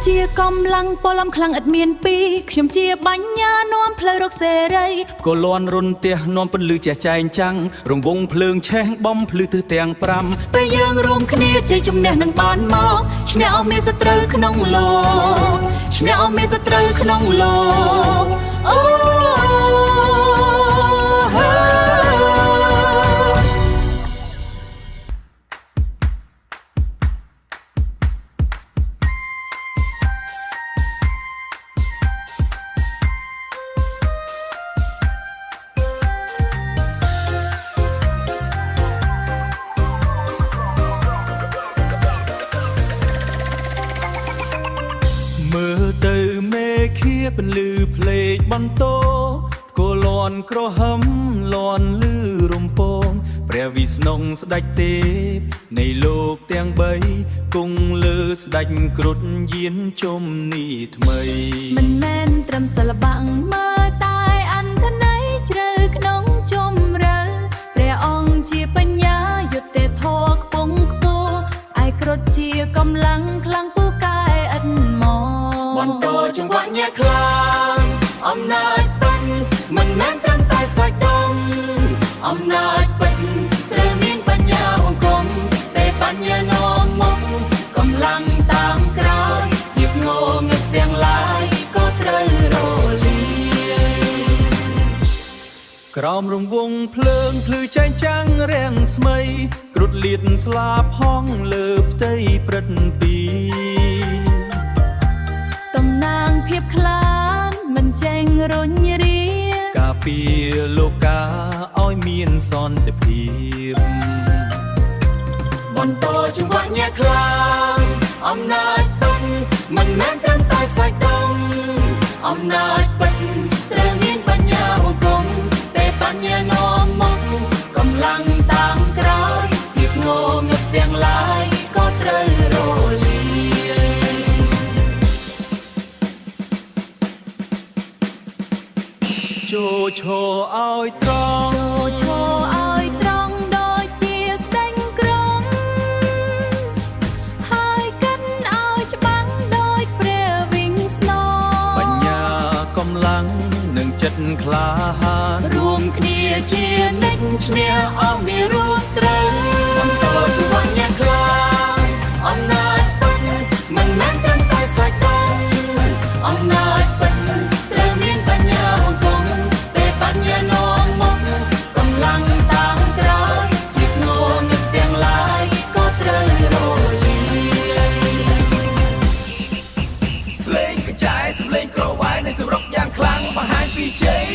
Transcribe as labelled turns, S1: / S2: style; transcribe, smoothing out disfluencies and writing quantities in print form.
S1: ជាកំឡុងពលំខ្លាំងឥតមានពីរខ្ញុំជាបញ្ញានាំផ្លូវរកសេរី
S2: ក៏លន់រុនទះនាំពន្លឺចេះចែងចាំងរង្វង់ភ្លើងឆេះបំភ្លឺទិសទាំង5
S1: ពេលយើងរួមគ្នាជ័យជំនះនឹងបានមកឈ្នះអស់មានសត្រូវក្នុងលោកឈ្នះអស់មានសត្រូវក្នុងលោកអូ
S2: មើលទៅមេឃាពន្លឺភ្លេចបន្ទោក៏លន់ក្រហមលន់លឺរំពងព្រះវិស្ណុស្ដេចទេពនៃលោកទាំង3គង់លើស្ដេចគ្រុឌយានជំនីថ្មី
S1: មិនមែនត្រឹមសិល្បៈមើលតែអន្តន័យជ្រៅក្នុងជម្រៅព្រះអង្គជាបញ្ញាយុត្តិធម៌ខ្ពង់ខ្ពស់ឯគ្រុឌជាកម្លាំងខ្លាំងពូកែឥតមកបន្តចង្វាក់ញាក់ខ្លាំងអំណាចពិតមិនមែនត្រឹមតែសាច់ដុំអំណាចពិតត្រូវមានបញ្ញាអង្គមពេលបញ្ញានាំមកកម្លាំងតាមក្រោយភាពងងឹតទាំងឡាយក៏ត្រូវរលាយ
S2: ក្រោមរង្វង់ភ្លើងភ្លឺចែងចាំងរាំងស្មីគ្រុឌលៀតស្លាបហងលើផ្ទៃព្រឹត្តពី
S1: តំណាងភាពខ្លានមិនចេញរញរា
S2: ការពារលោកកាឲ្យមានសន្តិភាព
S1: បន្តចង្វាក់ញាក់ខ្លាំងអំណាចពិតមិនមែនត្រឹមតែសាច់ដុំអំណាចពិតត្រូវមានបញ្ញាអង្គមពេលបញ្ញានាំមកកម្លាំងតាមក្រោយភាពងងឹតទាំងឡាយក៏ត្រូវរលាយ
S2: ចូលឈរឲ្យត្រង់
S1: ចូលឈរឲ្យត្រង់ដូចជាស្ដេចក្រុងហើយកិនឲ្យច្បាំងដូចព្រះវិង្ស្ណុ
S2: បញ្ញាកម្លាំងនិងចិត្តក្លាហាន
S1: រួមគ្នាជានិច្ចឈ្នះអស់មានរស់ត្រូវបន្តជីវៈញាក់ខ្លាំងអំណាចពិតមិនមែនត្រឹមតែសាច់ដុំអំណាចពិតត្រូវមានបញ្ញាអង្គមពេលបញ្ញានាំមកកម្លាំងតាមក្រោយភាពងងឹតទាំងឡាយក៏ត្រូវរលាយ
S2: ភ្លេងកញ្ចាយសំឡេងក្រវ៉ាយនៃសម្រុកយ៉ាងខ្លាំងបង្ហាញពីជ័យ